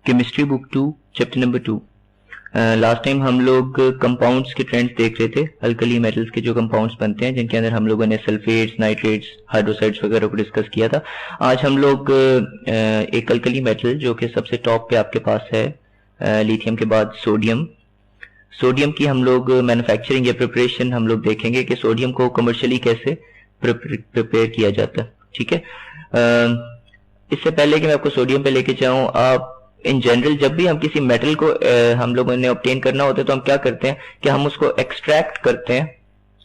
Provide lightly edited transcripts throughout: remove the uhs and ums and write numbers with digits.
Chemistry book 2 chapter number 2। Last time हम लोग compounds के ट्रेंड्स देख रहे थे, अल्कली मेटल्स के जो कंपाउंड्स बनते हैं जिनके अंदर हम लोगों ने सल्फेट्स, नाइट्रेट्स, हाइड्रोसाइड्स वगैरह को डिस्कस किया था। आज हम लोग एक अल्कली मेटल जो कि सबसे टॉप पे आपके पास है, लिथियम के बाद सोडियम की हम लोग मैन्युफैक्चरिंग या प्रिपरेशन हम लोग देखेंगे कि सोडियम को कमर्शियली कैसे प्रिपेयर किया जाता है। ठीक है, इससे पहले कि मैं आपको सोडियम पे लेके जाऊं, आप इन जनरल जब भी हम किसी मेटल को हम लोगों ने ऑब्टेन करना होता है तो हम क्या करते हैं कि हम उसको एक्सट्रैक्ट करते हैं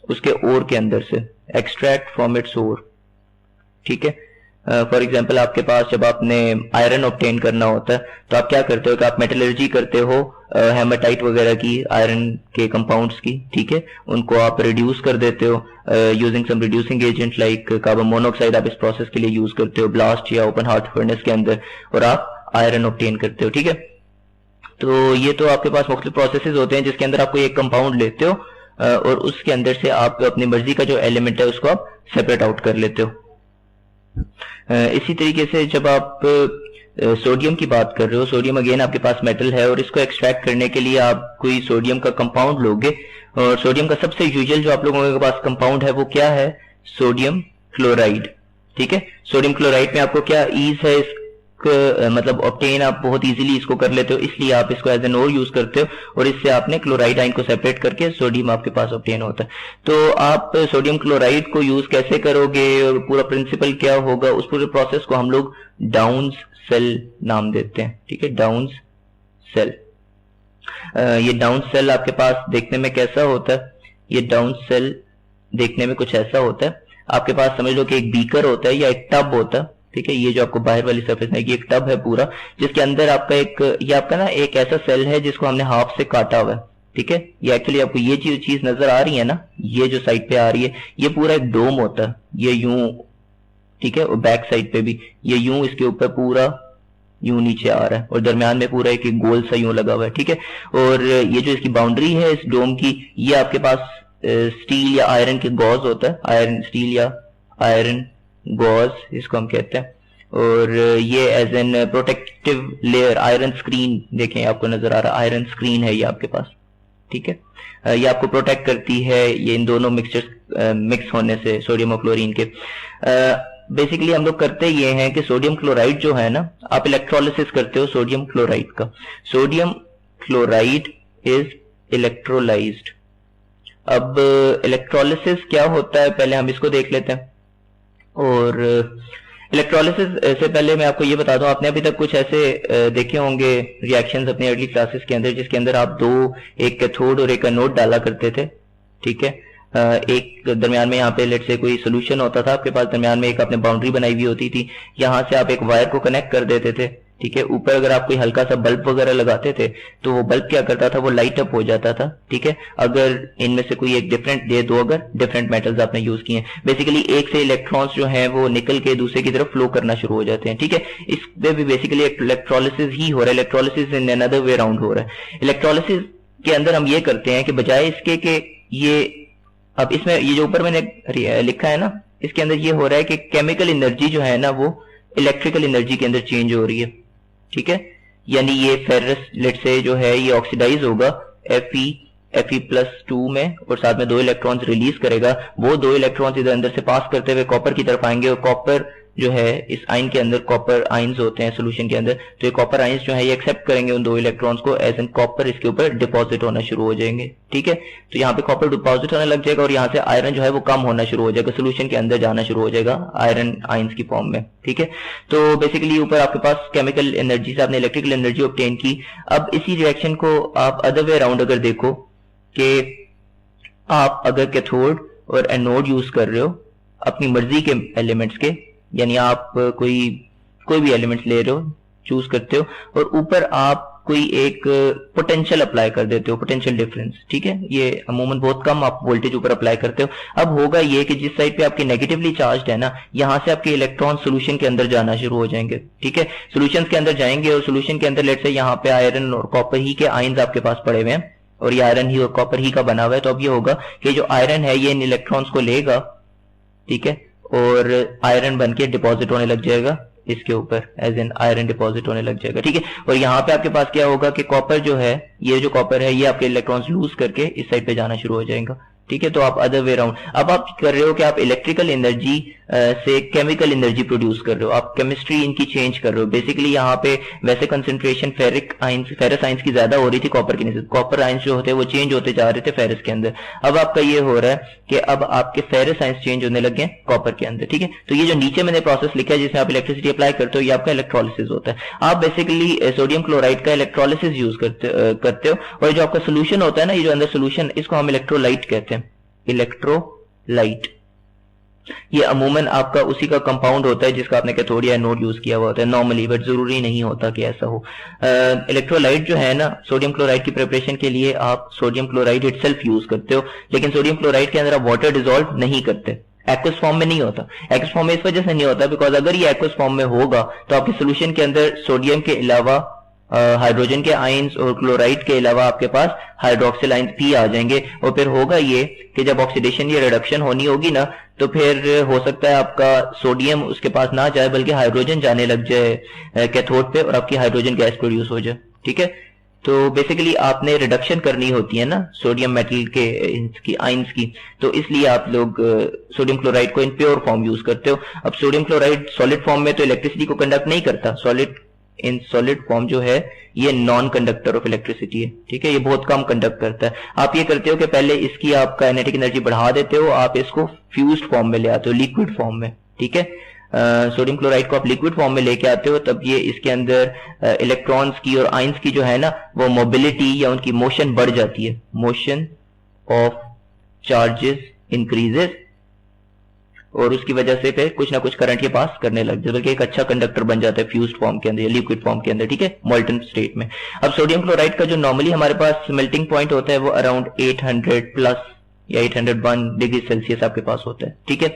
उसके ओर के अंदर से, एक्सट्रैक्ट फ्रॉम इट्स ओर। ठीक है, फॉर एग्जांपल आपके पास जब आपने आयरन ऑब्टेन करना होता है तो आप क्या करते हो कि आप मेटलर्जी करते हो हेमाटाइट वगैरह की, आयरन के कंपाउंड्स की। ठीक है, उनको आप रिड्यूस कर देते हो using some reducing agent like carbon monoxide. आप इस प्रोसेस के लिए यूज करते हो ब्लास्ट या ओपन हार्ट फर्नेस के अंदर, और आप आयरन ऑब्टेन करते हो। ठीक है, तो ये तो आपके पास मुख्तलिफ प्रोसेसेस होते हैं जिसके अंदर आपको एक कंपाउंड लेते हो और उसके अंदर से आप अपनी मर्जी का जो एलिमेंट है उसको आप सेपरेट आउट कर लेते हो। इसी तरीके से जब आप सोडियम की बात कर रहे हो, सोडियम अगेन आपके पास मेटल है और इसको एक्सट्रैक्ट करने के लिए आप कोई सोडियम का कंपाउंड लोगे, और सोडियम का सबसे यूजुअल जो आप लोगों के पास कंपाउंड है वो क्या है? Sodium chloride. ठीक है, सोडियम क्लोराइड में आपको क्या ईज है, मतलब ऑब्टेन आप बहुत इजीली इसको कर लेते हो, इसलिए आप इसको एज एन ओर यूज करते हो और इससे आपने क्लोराइड आयन को सेपरेट करके सोडियम आपके पास ऑब्टेन होता है। तो आप सोडियम क्लोराइड को यूज कैसे करोगे और पूरा प्रिंसिपल क्या होगा, उस पूरे प्रोसेस को हम लोग डाउन्स सेल नाम देते हैं। ठीक है, डाउन्स सेल। ये डाउन सेल आपके पास देखने में कैसा होता है? ये डाउन सेल देखने में कुछ ऐसा होता है, आपके पास समझ लो कि एक बीकर होता है या एक टब होता है। ठीक है, ये जो आपको बाहर वाली सरफेस है, ये एक टब है पूरा, जिसके अंदर आपका ये आपका ना एक ऐसा सेल है जिसको हमने हाफ से काटा हुआ है। ठीक है, ये एक्चुअली आपको ये चीज नजर आ रही है ना, ये जो साइड पे आ रही है, ये पूरा एक डोम होता है, ये यूं। ठीक है, और बैक साइड पे भी ये यूं इसके ऊपर पूरा यूं नीचे आ रहा है और दरमियान में पूरा एक गोल सा यूं लगा हुआ है। ठीक है, और ये जो इसकी बाउंड्री है इस डोम की, ये आपके पास स्टील या आयरन के गॉज होता है, आयरन स्टील या आयरन गॉज इसको हम कहते हैं, और ये as an protective layer iron screen, देखें आपको नजर आ रहा है आयरन स्क्रीन है ये आपके पास। ठीक है, ये आपको प्रोटेक्ट करती है ये इन दोनों मिक्सचर्स मिक्स होने से, सोडियम और क्लोरीन के। बेसिकली हम लोग करते ये हैं कि सोडियम क्लोराइड जो है ना, आप इलेक्ट्रोलिसिस करते हो सोडियम क्लोराइड का। Sodium chloride is electrolysed. अब इलेक्ट्रोलिसिस क्या होता है पहले हम इसको देख लेते हैं। और इलेक्ट्रोलिसिस से पहले मैं आपको ये बता दूं, आपने अभी तक कुछ ऐसे देखे होंगे रिएक्शंस अपने अर्ली क्लासेस के अंदर जिसके अंदर आप एक कैथोड और एक एनोड डाला करते थे। ठीक है, एक दरमियान में यहाँ पे लेट से कोई सोल्यूशन होता था आपके पास, दरमियान में एक आपने बाउंड्री बनाई हुई होती थी, यहाँ से आप एक वायर को कनेक्ट कर देते थे। ठीक है, ऊपर अगर आप कोई हल्का सा बल्ब वगैरह लगाते थे तो वो बल्ब क्या करता था, वो लाइट अप हो जाता था। ठीक है, अगर इनमें से कोई एक डिफरेंट दे दो, अगर डिफरेंट मेटल्स आपने यूज किए हैं, बेसिकली एक से इलेक्ट्रॉन्स जो हैं वो निकल के दूसरे की तरफ फ्लो करना शुरू हो जाते हैं। ठीक है, इसमें भी बेसिकली इलेक्ट्रोलिसिस ही हो रहा है, electrolysis in another way around हो रहा है। इलेक्ट्रोलिसिस के अंदर हम ये करते हैं कि बजाय इसके कि ये, अब इसमें ये जो ऊपर मैंने लिखा है ना, इसके अंदर ये हो रहा है कि केमिकल एनर्जी जो है ना वो इलेक्ट्रिकल एनर्जी के अंदर चेंज हो रही है। ठीक है, यानी ये फेरस लेट से जो है ये ऑक्सीडाइज होगा Fe+2 में, और साथ में 2 इलेक्ट्रॉन्स रिलीज करेगा। वो 2 इलेक्ट्रॉन्स इधर अंदर से पास करते हुए कॉपर की तरफ आएंगे, और कॉपर जो है इस आयन के अंदर, कॉपर आयंस होते हैं सोल्यूशन के अंदर, तो ये कॉपर आयंस जो है ये एक्सेप्ट करेंगे उन 2 इलेक्ट्रॉन्स को, एज एन कॉपर इसके ऊपर डिपॉजिट होना शुरू हो जाएंगे। ठीक है, तो यहाँ पे कॉपर डिपॉजिट होने लग जाएगा और यहाँ से आयरन जो है वो कम होना शुरू हो जाएगा, सोल्यूशन के अंदर जाना शुरू हो जाएगा आयरन आयंस की फॉर्म में। ठीक है, तो बेसिकली ऊपर आपके पास केमिकल एनर्जी से आपने इलेक्ट्रिकल एनर्जी ऑब्टेन की। अब इसी रिएक्शन को आप अदर वे अराउंड अगर देखो कि आप अगर कैथोड और एनोड यूज कर रहे हो अपनी मर्जी के एलिमेंट्स के, यानी आप कोई भी एलिमेंट्स ले रहे हो, चूज करते हो, और ऊपर आप कोई एक पोटेंशियल अप्लाई कर देते हो, पोटेंशियल डिफरेंस। ठीक है, ये अमूमन बहुत कम आप वोल्टेज ऊपर अप्लाई करते हो। अब होगा ये कि जिस साइड पे आपकी नेगेटिवली चार्ज है ना, यहाँ से आपके इलेक्ट्रॉन सोल्यूशन के अंदर जाना शुरू हो जाएंगे। ठीक है, सोल्यूशन के अंदर जाएंगे और सोल्यूशन के अंदर लेट से यहाँ पे आयरन और कॉपर ही के आयंस आपके पास पड़े हुए हैं, और ये आयरन ही और कॉपर ही का बना हुआ है। तो अब ये होगा कि जो आयरन है ये इन इलेक्ट्रॉन्स को लेगा, ठीक है, और आयरन बन के डिपॉजिट होने लग जाएगा इसके ऊपर, एज एन आयरन डिपॉजिट होने लग जाएगा, ठीक है। और यहाँ पे आपके पास क्या होगा कि कॉपर जो है, ये जो कॉपर है ये आपके इलेक्ट्रॉन्स लूज करके इस साइड पे जाना शुरू हो जाएगा, ठीक है। तो आप अदर वे राउंड, अब आप कर रहे हो कि आप इलेक्ट्रिकल एनर्जी से केमिकल एनर्जी प्रोड्यूस कर रहे हो, आप केमिस्ट्री इनकी चेंज कर रहे हो। बेसिकली यहाँ पे वैसे कंसंट्रेशन फेरस आइंस की ज्यादा हो रही थी कॉपर की निस्बत, कॉपर आइंस जो होते हैं वो चेंज होते जा रहे थे फेरस के अंदर। अब आपका ये हो रहा है कि अब आपके फेरस आइंस चेंज होने लगे हैं कॉपर के अंदर, ठीक है। तो ये जो नीचे मैंने प्रोसेस लिखा है जिसमें आप इलेक्ट्रिसिटी अप्लाई करते हो, ये आपका इलेक्ट्रोलिसिस होता है। आप बेसिकली सोडियम क्लोराइड का इलेक्ट्रोलिसिस यूज करते हो, और जो आपका सोल्यूशन होता है ना, ये जो अंदर सोल्यूशन, इसको हम इलेक्ट्रोलाइट कहते हैं, इलेक्ट्रोलाइट। ये अमूमन आपका उसी का कंपाउंड होता है जिसका आपने कैथोड नोड यूज किया हुआ होता है नॉर्मली, बट जरूरी नहीं होता कि ऐसा हो। इलेक्ट्रोलाइट जो है ना, सोडियम क्लोराइड की प्रिपरेशन के लिए आप सोडियम क्लोराइड इटसेल्फ यूज करते हो, लेकिन सोडियम क्लोराइड के अंदर आप वाटर डिसॉल्व नहीं करते, एक्वस फॉर्म में नहीं होता। एक्वस फॉर्म में इस वजह से नहीं होता बिकॉज अगर ये एक्वस फॉर्म में होगा तो आपके सोल्यूशन के अंदर सोडियम के अलावा हाइड्रोजन के आयंस और क्लोराइड के अलावा आपके पास हाइड्रोक्सिल आयंस भी आ जाएंगे, और फिर होगा ये कि जब ऑक्सीडेशन या रिडक्शन होनी होगी ना, तो फिर हो सकता है आपका सोडियम उसके पास ना जाए बल्कि हाइड्रोजन जाने लग जाए कैथोड पे, और आपकी हाइड्रोजन गैस प्रोड्यूस हो जाए, ठीक है। तो बेसिकली आपने रिडक्शन करनी होती है ना सोडियम मेटल के इसकी आयंस की, तो इसलिए आप लोग सोडियम क्लोराइड को इन प्योर फॉर्म यूज करते हो। अब सोडियम क्लोराइड सॉलिड फॉर्म में तो इलेक्ट्रिसिटी को कंडक्ट नहीं करता, सॉलिड फॉर्म जो है ये नॉन कंडक्टर ऑफ इलेक्ट्रिसिटी है, ठीक है, ये बहुत कम कंडक्ट करता है। आप ये करते हो कि पहले इसकी आप काइनेटिक एनर्जी बढ़ा देते हो, आप इसको फ्यूज्ड फॉर्म में ले आते हो, लिक्विड फॉर्म में, ठीक है। सोडियम क्लोराइड को आप लिक्विड फॉर्म में लेके आते हो, तब ये इसके अंदर इलेक्ट्रॉन्स की और आयंस की जो है ना वो मोबिलिटी या उनकी मोशन बढ़ जाती है, मोशन ऑफ चार्जेस इंक्रीजेस, और उसकी वजह से फिर कुछ ना कुछ करंट के पास करने लग जाए, बल्कि एक अच्छा कंडक्टर बन जाता है फ्यूज्ड फॉर्म के अंदर या लिक्विड फॉर्म के अंदर, ठीक है, मोल्टन स्टेट में। अब सोडियम क्लोराइड का जो नॉर्मली हमारे पास मेल्टिंग पॉइंट होता है वो अराउंड 800 प्लस या 801 डिग्री सेल्सियस आपके पास होता है, ठीक है।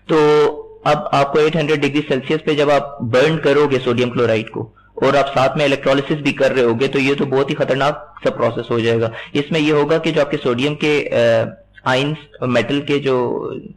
तो अब आपको 800 डिग्री सेल्सियस पे जब आप बर्न करोगे सोडियम क्लोराइड को और आप साथ में इलेक्ट्रोलिसिस भी कर रहे होगे, तो ये तो बहुत ही खतरनाक सा प्रोसेस हो जाएगा। इसमें ये होगा कि जो आपके सोडियम के आयंस और मेटल के जो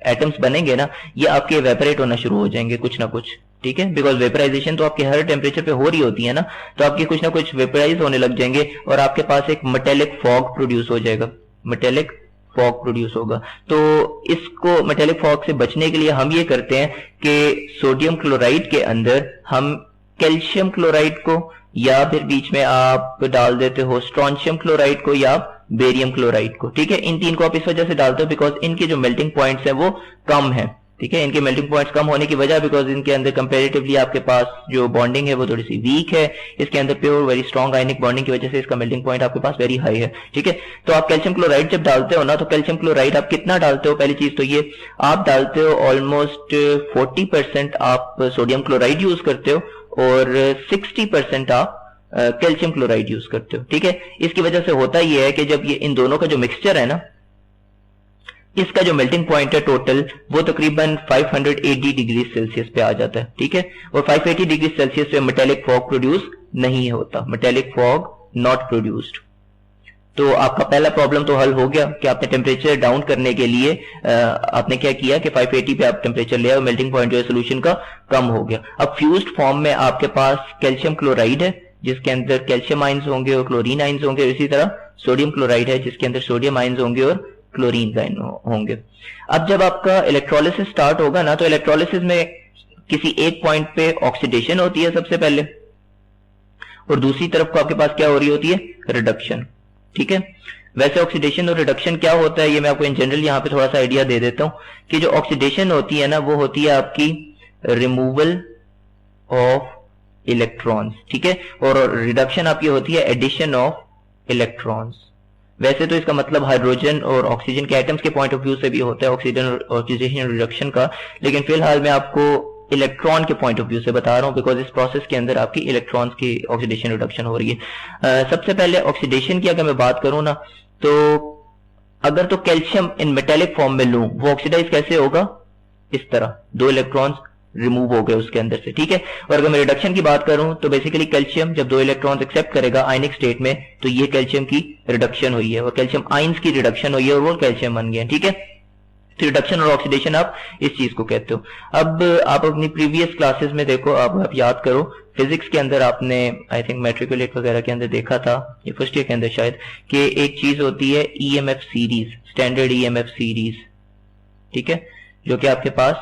एटम्स बनेंगे ना, ये आपके वेपरेट होना शुरू हो जाएंगे कुछ ना कुछ, ठीक है, बिकॉज वेपराइजेशन तो आपके हर टेम्परेचर पे हो रही होती है ना, तो आपके कुछ ना कुछ वेपराइज होने लग जाएंगे और आपके पास एक मेटेलिक फॉग प्रोड्यूस हो जाएगा, मेटेलिक फॉग प्रोड्यूस होगा। तो इसको मेटेलिक फॉग से बचने के लिए हम ये करते हैं कि सोडियम क्लोराइड के अंदर हम कैल्शियम क्लोराइड को या फिर बीच में आप डाल देते हो स्ट्रोंशियम क्लोराइड को या बेरियम क्लोराइड को, ठीक है। इन तीन को आप इस वजह से डालते हो बिकॉज इनके जो मेल्टिंग पॉइंट्स है वो कम है, ठीक है। इनके मेल्टिंग पॉइंट्स कम होने की वजह बिकॉज इनके अंदर कंपेरेटिवली आपके पास जो बॉन्डिंग है वो थोड़ी सी वीक है, इसके अंदर pure very strong ionic bonding की वजह से इसका मेल्टिंग पॉइंट आपके पास वेरी हाई है, ठीक है। तो आप कैल्शियम क्लोराइड जब डालते हो ना, तो कैल्शियम क्लोराइड आप कितना डालते हो, पहली चीज तो ये आप डालते हो ऑलमोस्ट 40% आप सोडियम क्लोराइड यूज करते हो और 60% आप कैल्शियम क्लोराइड यूज करते हो, ठीक है। इसकी वजह से होता यह है कि जब ये इन दोनों का जो मिक्सचर है ना, इसका जो मेल्टिंग पॉइंट है टोटल वो तकरीबन 580 डिग्री सेल्सियस पे आ जाता है, ठीक है। और 580 डिग्री सेल्सियस पे मेटेलिक फॉग प्रोड्यूस नहीं होता, मेटेलिक फॉग नॉट प्रोड्यूस्ड। तो आपका पहला प्रॉब्लम तो हल हो गया कि आपने टेम्परेचर डाउन करने के लिए आपने क्या किया कि 580 पे आप टेम्परेचर ले आओ, मेल्टिंग पॉइंट जो है सोल्यूशन का कम हो गया। अब फ्यूज्ड फॉर्म में आपके पास कैल्शियम क्लोराइड है जिसके अंदर कैल्शियम आयंस होंगे और क्लोरीन आयंस होंगे, इसी तरह सोडियम क्लोराइड है जिसके अंदर सोडियम आयंस होंगे और क्लोरीन आयन होंगे। अब जब आपका इलेक्ट्रोलिसिस स्टार्ट होगा ना, तो इलेक्ट्रोलिसिस में किसी एक पॉइंट पे ऑक्सीडेशन होती है सबसे पहले, और दूसरी तरफ को आपके पास क्या हो रही होती है, रिडक्शन, ठीक है। वैसे ऑक्सीडेशन और रिडक्शन क्या होता है ये मैं आपको इन जनरल यहाँ पे थोड़ा सा आइडिया दे देता हूं कि जो ऑक्सीडेशन होती है ना वो होती है आपकी रिमूवल ऑफ इलेक्ट्रॉन्स, ठीक है, और रिडक्शन आपकी होती है एडिशन ऑफ इलेक्ट्रॉन्स। वैसे तो इसका मतलब हाइड्रोजन और ऑक्सीजन के एटम्स के पॉइंट ऑफ व्यू से भी होता है ऑक्सीडेशन रिडक्शन का, लेकिन फिलहाल मैं आपको इलेक्ट्रॉन के पॉइंट ऑफ व्यू से बता रहा हूं बिकॉज इस प्रोसेस के अंदर आपकी इलेक्ट्रॉन्स की ऑक्सीडेशन रिडक्शन हो रही है। सबसे पहले ऑक्सीडेशन की अगर मैं बात करूं ना, तो अगर तो कैल्शियम इन मेटेलिक फॉर्म में लूं, वो ऑक्सीडाइज कैसे होगा, इस तरह 2 इलेक्ट्रॉन्स रिमूव हो गए उसके अंदर से, ठीक है। और अगर मैं रिडक्शन की बात करूं तो बेसिकली कैल्शियम जब 2 इलेक्ट्रॉन्स एक्सेप्ट करेगा आयनिक स्टेट में, तो ये कैल्शियम की रिडक्शन हुई है और कैल्शियम आयंस की रिडक्शन हुई है और वो कैल्शियम बन गया, ठीक है। तो रिडक्शन और ऑक्सीडेशन आप इस चीज को कहते हो। अब आप अपनी प्रीवियस क्लासेस में देखो, आप याद करो, फिजिक्स के अंदर आपने आई थिंक मैट्रिकुलेट वगैरह के अंदर देखा था, ये फर्स्ट ईयर के अंदर शायद, कि एक चीज होती है EMF series, standard EMF series, ठीक है, जो कि आपके पास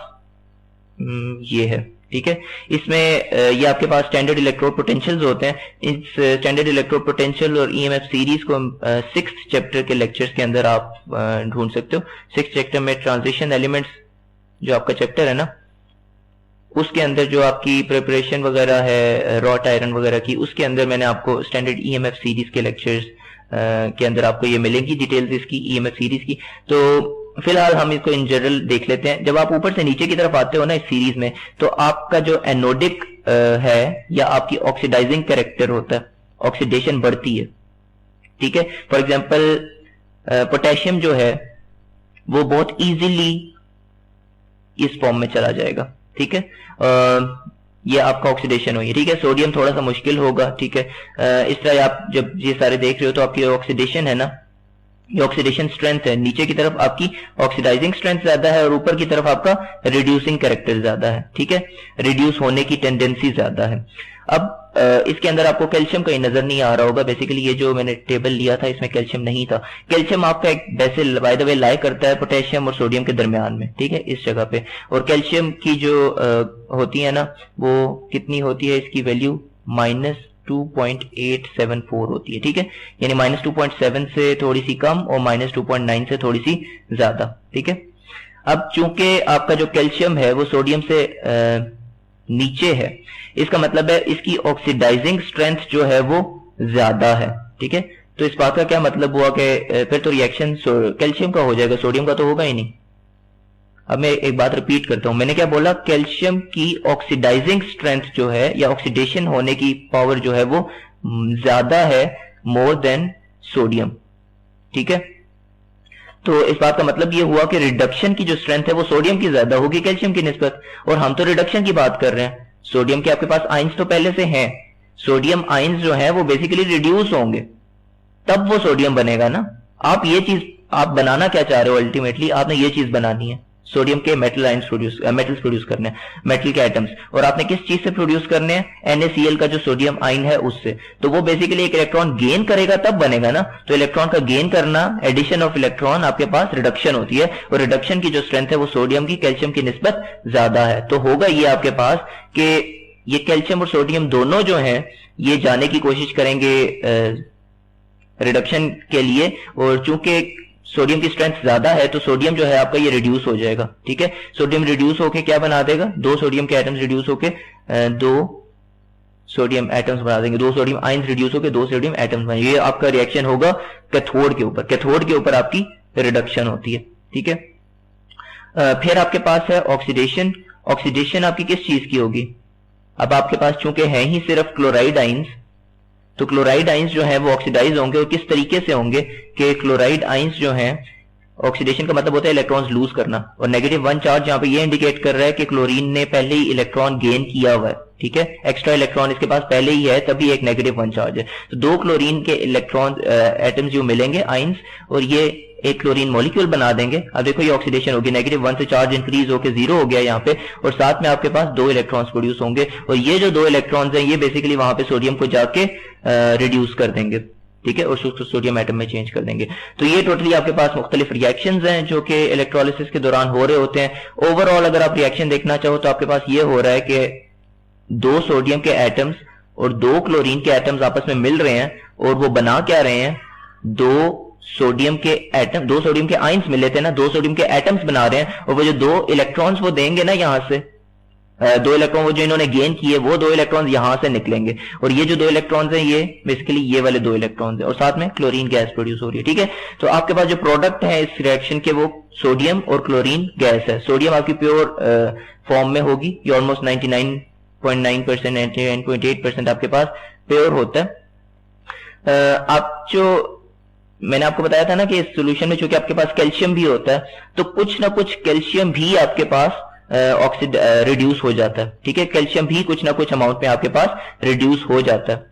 ये है, ठीक है। इसमें ये आपके पास स्टैंडर्ड इलेक्ट्रोड पोटेंशियल्स होते हैं। इस स्टैंडर्ड इलेक्ट्रोड पोटेंशियल और ईएमएफ सीरीज को 6th चैप्टर के लेक्चर्स के अंदर आप ढूंढ सकते हो। 6th चैप्टर में ट्रांजिशन एलिमेंट्स जो आपका चैप्टर है ना, उसके अंदर जो आपकी प्रिपरेशन वगैरह है रॉट आयरन वगैरह की, उसके अंदर मैंने आपको स्टैंडर्ड ईएमएफ सीरीज के लेक्चर्स के अंदर आपको ये मिलेंगी डिटेल्स इसकी ईएमएफ सीरीज की। तो फिलहाल हम इसको इन जनरल देख लेते हैं। जब आप ऊपर से नीचे की तरफ आते हो ना इस सीरीज में, तो आपका जो एनोडिक है या आपकी ऑक्सीडाइजिंग कैरेक्टर होता है, ऑक्सीडेशन बढ़ती है, ठीक है। फॉर एग्जांपल पोटेशियम जो है वो बहुत इजीली इस फॉर्म में चला जाएगा, ठीक है। ये आपका ऑक्सीडेशन हुई, ठीक है। सोडियम थोड़ा सा मुश्किल होगा, ठीक है। इस तरह आप जब ये सारे देख रहे हो तो आपकी ऑक्सीडेशन है ना, ये ऑक्सीडेशन स्ट्रेंथ है, नीचे की तरफ आपकी ऑक्सीडाइजिंग स्ट्रेंथ ज्यादा है और ऊपर की तरफ आपका रिड्यूसिंग कैरेक्टर ज्यादा है, ठीक है, रिड्यूस होने की टेंडेंसी ज्यादा है। अब इसके अंदर आपको कैल्शियम कहीं नजर नहीं आ रहा होगा, बेसिकली ये जो मैंने टेबल लिया था इसमें कैल्शियम नहीं था। कैल्शियम आपका एक वैसे बाय द वे लाई करता है पोटेशियम और सोडियम के दरमियान में, ठीक है, इस जगह पे। और कैल्शियम की जो होती है ना, वो कितनी होती है, इसकी वैल्यू -2.874 होती है, ठीक है, यानी -2.7 से थोड़ी सी कम और -2.9 से थोड़ी सी ज्यादा, ठीक है। अब चूंकि आपका जो कैल्शियम है वो सोडियम से नीचे है, इसका मतलब है इसकी ऑक्सीडाइजिंग स्ट्रेंथ जो है वो ज्यादा है, ठीक है। तो इस बात का क्या मतलब हुआ कि फिर तो रिएक्शन कैल्शियम का हो जाएगा, सोडियम का तो होगा ही नहीं। अब मैं एक बात रिपीट करता हूं, मैंने क्या बोला, कैल्शियम की ऑक्सीडाइजिंग स्ट्रेंथ जो है या ऑक्सीडेशन होने की पावर जो है वो ज्यादा है मोर देन सोडियम, ठीक है। तो इस बात का मतलब ये हुआ कि रिडक्शन की जो स्ट्रेंथ है वो सोडियम की ज्यादा होगी कैल्शियम की निस्बत, और हम तो रिडक्शन की बात कर रहे हैं। सोडियम के आपके पास आइंस तो पहले से हैं, सोडियम आइंस जो है वो बेसिकली रिड्यूस होंगे, तब वो सोडियम बनेगा ना। आप ये चीज आप बनाना क्या चाह रहे हो, अल्टीमेटली आपने ये चीज बनानी है, सोडियम के मेटल आइंस मेटल्स प्रोड्यूस करने हैं, मेटल के आइटम्स, और आपने किस चीज से प्रोड्यूस करने हैं, NaCl का जो सोडियम आइन है उससे। तो वो बेसिकली एक इलेक्ट्रॉन गेन करेगा तब बनेगा ना। तो इलेक्ट्रॉन का गेन करना, एडिशन ऑफ इलेक्ट्रॉन, आपके पास रिडक्शन होती है, और रिडक्शन की जो स्ट्रेंथ है वो सोडियम की कैल्शियम की निस्बत ज्यादा है। तो होगा ये आपके पास कि ये कैल्शियम और सोडियम दोनों जो है ये जाने की कोशिश करेंगे रिडक्शन के लिए, और चूंकि सोडियम की स्ट्रेंथ ज्यादा है तो सोडियम जो है आपका ये रिड्यूस हो जाएगा, ठीक है। सोडियम रिड्यूस होके क्या बना देगा, दो सोडियम के एटम्स रिड्यूस होके दो सोडियम एटम्स बना देंगे, दो सोडियम आइंस रिड्यूस होके दो सोडियम एटम्स बनेंगे। ये आपका रिएक्शन होगा कैथोड के ऊपर, कैथोड के ऊपर आपकी रिडक्शन होती है, ठीक है। फिर आपके पास है ऑक्सीडेशन। ऑक्सीडेशन आपकी किस चीज की होगी, अब आपके पास चूंकि है ही सिर्फ क्लोराइड आइंस, तो क्लोराइड आइंस जो है वो ऑक्सीडाइज होंगे, और किस तरीके से होंगे कि क्लोराइड आइंस जो हैं, ऑक्सीडेशन का मतलब होता है इलेक्ट्रॉन्स लूज करना, और -1 चार्ज यहाँ पे ये इंडिकेट कर रहा है कि क्लोरीन ने पहले ही इलेक्ट्रॉन गेन किया हुआ है, ठीक है, एक्स्ट्रा इलेक्ट्रॉन इसके पास पहले ही है, तभी एक -1 चार्ज है। तो दो क्लोरीन के इलेक्ट्रॉन एटम्स जो मिलेंगे आइंस, और ये एक क्लोरीन मॉलिक्यूल बना देंगे। अब देखो ये ऑक्सीडेशन होगी, -1 से चार्ज इंक्रीज होकर 0 हो गया यहाँ पे, और साथ में आपके पास दो इलेक्ट्रॉन्स प्रोड्यूस होंगे, और ये जो दो इलेक्ट्रॉन्स हैं ये बेसिकली वहां पे सोडियम को जाके रिड्यूस कर देंगे, ठीक है, और उसको सोडियम एटम में चेंज कर देंगे। तो ये टोटली आपके पास मुख्तलिफ रिएक्शंस हैं जो कि इलेक्ट्रोलिसिस के दौरान हो रहे होते हैं। ओवरऑल अगर आप रिएक्शन देखना चाहो तो आपके पास ये हो रहा है कि दो सोडियम के एटम्स और दो क्लोरीन के एटम्स आपस में मिल रहे हैं, और वो बना क्या रहे हैं, दो सोडियम के एटम, दो सोडियम के आइंस मिले थे ना, दो सोडियम के एटम्स बना रहे हैं, और वो जो दो इलेक्ट्रॉन्स वो देंगे ना यहां से, दो इलेक्ट्रॉन वो जो इन्होंने गेन किए वो दो इलेक्ट्रॉन्स यहां से निकलेंगे, और ये जो दो इलेक्ट्रॉन्स हैं ये बेसिकली ये वाले दो इलेक्ट्रॉन्स हैं, और साथ में क्लोरीन गैस प्रोड्यूस हो रही है, ठीक है। तो आपके पास जो प्रोडक्ट है इस रिएक्शन के वो सोडियम और क्लोरीन गैस है। सोडियम आपकी प्योर फॉर्म में होगी, ये ऑलमोस्ट 99.9%, 99.8% आपके पास प्योर होता है। आप जो मैंने आपको बताया था ना कि इस सोल्यूशन में चूंकि आपके पास कैल्शियम भी होता है, तो कुछ ना कुछ कैल्शियम भी आपके पास रिड्यूस हो जाता है, ठीक है, कैल्शियम भी कुछ ना कुछ अमाउंट में आपके पास रिड्यूस हो जाता है,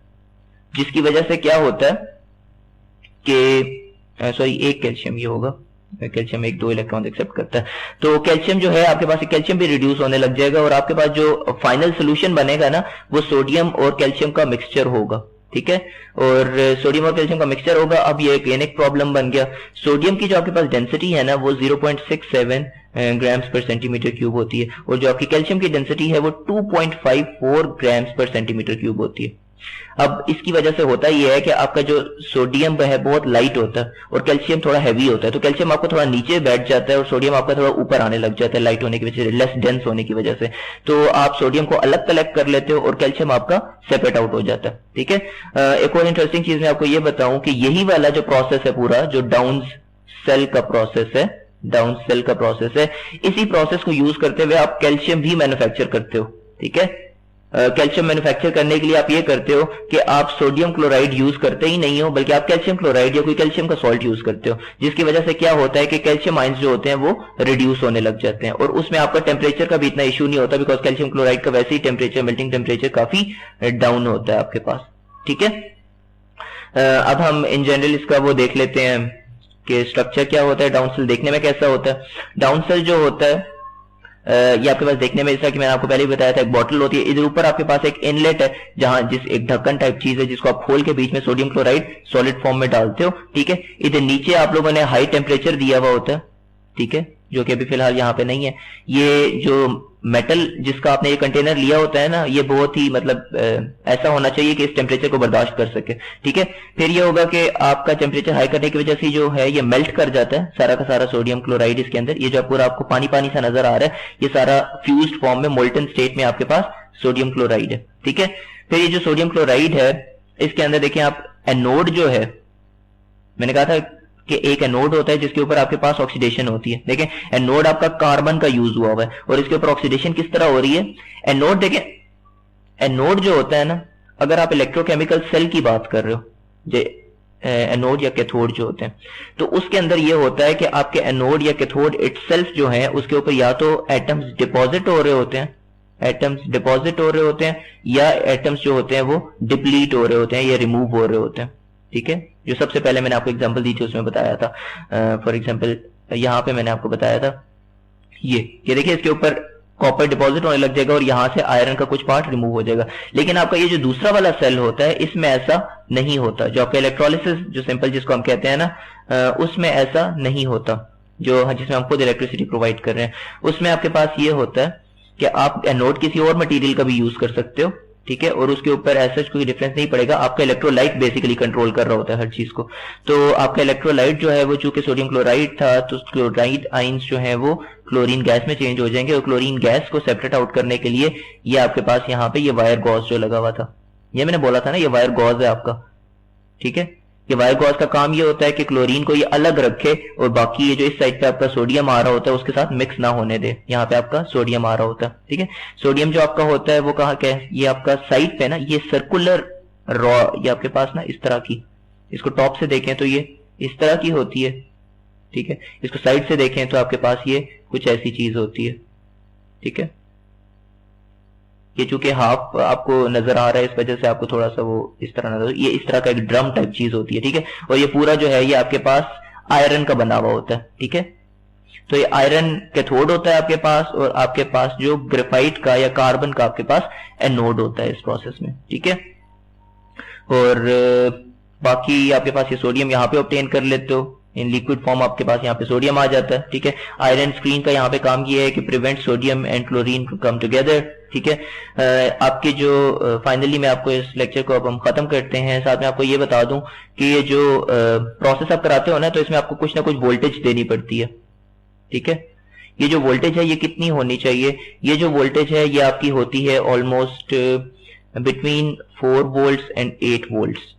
जिसकी वजह से क्या होता है कि सॉरी एक कैल्शियम ये होगा, कैल्शियम एक 2 इलेक्ट्रॉन एक्सेप्ट करता है। तो कैल्शियम जो है आपके पास, कैल्शियम भी रिड्यूस होने लग जाएगा और आपके पास जो फाइनल सोल्यूशन बनेगा ना वो सोडियम और कैल्शियम का मिक्सचर होगा, ठीक है। और सोडियम और कैल्शियम का मिक्सचर होगा। अब ये एक प्रॉब्लम बन गया, सोडियम की जो आपके पास डेंसिटी है ना वो 0.67 ग्राम्स पर सेंटीमीटर क्यूब होती है और जो आपकी कैल्शियम की डेंसिटी है वो 2.54 ग्राम्स पर सेंटीमीटर क्यूब होती है। अब इसकी वजह से होता यह है कि आपका जो सोडियम है बहुत लाइट होता है और कैल्शियम थोड़ा हैवी होता है, तो कैल्शियम आपका थोड़ा नीचे बैठ जाता है और सोडियम आपका थोड़ा ऊपर आने लग जाता है लाइट होने की वजह से, लेस डेंस होने की वजह से। तो आप सोडियम को अलग कलेक्ट कर लेते हो और कैल्शियम आपका सेपरेट आउट हो जाता है, ठीक है। एक और इंटरेस्टिंग चीज मैं आपको ये बताऊं कि यही वाला जो प्रोसेस है पूरा, जो डाउन सेल का प्रोसेस है, डाउन सेल का प्रोसेस है, इसी प्रोसेस को यूज करते हुए आप कैल्शियम भी मैन्युफैक्चर करते हो, ठीक है। कैल्शियम मैन्युफैक्चर करने के लिए आप ये करते हो कि आप सोडियम क्लोराइड यूज करते ही नहीं हो, बल्कि आप कैल्शियम क्लोराइड या कोई कैल्शियम का सॉल्ट यूज करते हो, जिसकी वजह से क्या होता है कि कैल्शियम आयंस जो होते हैं वो रिड्यूस होने लग जाते हैं और उसमें आपका टेम्परेचर का भी इतना इशू नहीं होता, बिकॉज कैल्शियम क्लोराइड का वैसे ही टेम्परेचर, मेल्टिंग टेम्परेचर काफी डाउन होता है आपके पास, ठीक है। अब हम इन जनरल इसका वो देख लेते हैं कि स्ट्रक्चर क्या होता है, डाउन सेल देखने में कैसा होता है। डाउन सेल जो होता है ये आपके पास देखने में, जैसा कि मैंने आपको पहले भी बताया था, एक बॉटल होती है, इधर ऊपर आपके पास एक इनलेट है जहां जिस एक ढक्कन टाइप चीज है जिसको आप खोल के बीच में सोडियम क्लोराइड सॉलिड फॉर्म में डालते हो, ठीक है। इधर नीचे आप लोगों ने हाई टेम्परेचर दिया हुआ होता है, ठीक है, जो कि अभी फिलहाल यहाँ पे नहीं है। ये जो मेटल जिसका आपने ये कंटेनर लिया होता है ना, ये बहुत ही मतलब ऐसा होना चाहिए कि इस टेम्परेचर को बर्दाश्त कर सके, ठीक है। फिर ये होगा कि आपका टेम्परेचर हाई करने की वजह से जो है ये मेल्ट कर जाता है सारा का सारा सोडियम क्लोराइड इसके अंदर। ये जो पूरा आपको पानी पानी सा नजर आ रहा है, ये सारा फ्यूज्ड फॉर्म में, मोल्टन स्टेट में आपके पास सोडियम क्लोराइड है, ठीक है। फिर ये जो सोडियम क्लोराइड है इसके अंदर देखें आप, एनोड जो है, मैंने कहा था कि एक एनोड होता है जिसके ऊपर आपके पास ऑक्सीडेशन होती है, देखें एनोड आपका कार्बन का यूज हुआ हुआ है और इसके ऊपर ऑक्सीडेशन किस तरह हो रही है। एनोड देखें, एनोड जो होता है ना, अगर आप इलेक्ट्रोकेमिकल सेल की बात कर रहे हो, जो एनोड या कैथोड जो होते हैं, तो उसके अंदर ये होता है कि आपके एनोड या कैथोड इटसेल्फ जो है उसके ऊपर या तो एटम्स डिपॉजिट हो रहे होते हैं, एटम्स डिपॉजिट हो रहे होते हैं, या एटम्स जो होते हैं वो डिप्लीट हो रहे होते हैं या रिमूव हो रहे होते हैं, ठीक है। जो सबसे पहले मैंने आपको एग्जांपल दी थी उसमें बताया था, फॉर एग्जांपल यहाँ पे मैंने आपको बताया था ये देखिए इसके ऊपर कॉपर डिपॉजिट होने लग जाएगा और यहां से आयरन का कुछ पार्ट रिमूव हो जाएगा। लेकिन आपका ये जो दूसरा वाला सेल होता है इसमें ऐसा नहीं होता, जो आपका इलेक्ट्रोलिसिस जो सिंपल जिसको हम कहते हैं ना, उसमें ऐसा नहीं होता, जो जिसमें हम खुद इलेक्ट्रिसिटी प्रोवाइड कर रहे हैं। उसमें आपके पास ये होता है कि आप एनोड किसी और मटेरियल का भी यूज कर सकते हो, ठीक है, और उसके ऊपर ऐसा कोई डिफरेंस नहीं पड़ेगा। आपका इलेक्ट्रोलाइट बेसिकली कंट्रोल कर रहा होता है हर चीज को। तो आपका इलेक्ट्रोलाइट जो है वो चूंकि सोडियम क्लोराइड था, तो क्लोराइड आइंस जो है वो क्लोरीन गैस में चेंज हो जाएंगे और क्लोरीन गैस को सेपरेट आउट करने के लिए ये आपके पास यहाँ पे ये वायर गॉज जो लगा हुआ था, ये मैंने बोला था ना, ये वायर गॉज है आपका, ठीक है। ये वायर गॉज का काम ये होता है कि क्लोरीन को ये अलग रखे और बाकी ये जो इस साइड पे आपका सोडियम आ रहा होता है उसके साथ मिक्स ना होने दे। यहाँ पे आपका सोडियम आ रहा होता है, ठीक है। सोडियम जो आपका होता है वो कहाँ क्या है, ये आपका साइड पे ना, ये सर्कुलर रॉ, ये आपके पास ना इस तरह की, इसको टॉप से देखें तो ये इस तरह की होती है, ठीक है। इसको साइड से देखें तो आपके पास ये कुछ ऐसी चीज होती है, ठीक है। ये चूंकि हाफ आपको नजर आ रहा है इस वजह से आपको थोड़ा सा वो इस तरह नजर, ये इस तरह का एक ड्रम टाइप चीज होती है, ठीक है। और ये पूरा जो है ये आपके पास आयरन का बना हुआ होता है, ठीक है। तो ये आयरन कैथोड होता है आपके पास और आपके पास जो ग्रेफाइट का या कार्बन का आपके पास एनोड होता है इस प्रोसेस में, ठीक है। और बाकी आपके पास ये सोडियम यहाँ पे ऑब्टेन कर लेते हो इन लिक्विड फॉर्म, आपके पास यहाँ पे सोडियम आ जाता है, ठीक है। आयरन स्क्रीन का यहाँ पे काम ये है कि prevent sodium and chlorine to come together, ठीक है। आपके जो फाइनली मैं आपको इस लेक्चर को अब हम खत्म करते हैं, साथ में आपको ये बता दूं कि ये जो प्रोसेस आप कराते हो ना, तो इसमें आपको कुछ ना कुछ वोल्टेज देनी पड़ती है, ठीक है। ये जो वोल्टेज है ये कितनी होनी चाहिए, ये जो वोल्टेज है ये आपकी होती है almost between 4 volts and 8 volts,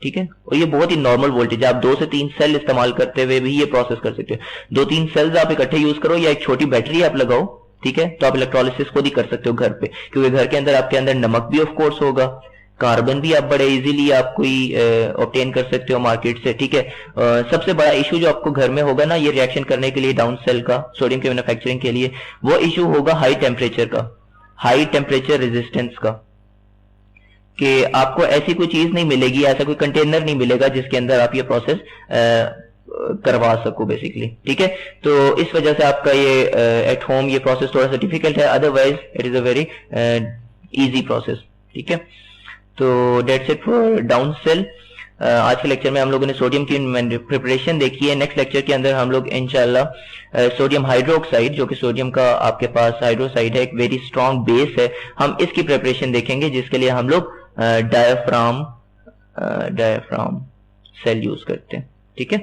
ठीक है। और ये बहुत ही नॉर्मल वोल्टेज है, आप 2 से 3 सेल इस्तेमाल करते हुए भी ये प्रोसेस कर सकते हो। 2-3 सेल्स आप इकट्ठे यूज करो या एक छोटी बैटरी आप लगाओ, ठीक है, तो आप इलेक्ट्रोलिसिस खुद ही कर सकते हो घर पे, क्योंकि घर के अंदर आपके अंदर नमक भी ऑफ कोर्स होगा, कार्बन भी आप बड़े इजीली आप कोई ऑब्टेन कर सकते हो मार्केट से, ठीक है। सबसे बड़ा इशू जो आपको घर में होगा ना ये रिएक्शन करने के लिए डाउन सेल का, सोडियम के मैन्युफैक्चरिंग के लिए, वो इशू होगा हाई टेम्परेचर का, हाई टेम्परेचर रेजिस्टेंस का, कि आपको ऐसी कोई चीज नहीं मिलेगी, ऐसा कोई कंटेनर नहीं मिलेगा जिसके अंदर आप ये प्रोसेस करवा सको बेसिकली, ठीक है। तो इस वजह से आपका ये एट होम ये प्रोसेस थोड़ा सा डिफिकल्ट है, otherwise it is a very easy process, ठीक है। तो that's it for Downs cell. आज के लेक्चर में हम लोगों ने सोडियम की प्रिपरेशन देखी है। नेक्स्ट लेक्चर के अंदर हम लोग इंशाल्लाह सोडियम हाइड्रोक्साइड, जो कि सोडियम का आपके पास हाइड्रोसाइड है, एक वेरी स्ट्रॉन्ग बेस है, हम इसकी प्रिपरेशन देखेंगे, जिसके लिए हम लोग डायफ्राम सेल यूज करते हैं, ठीक है।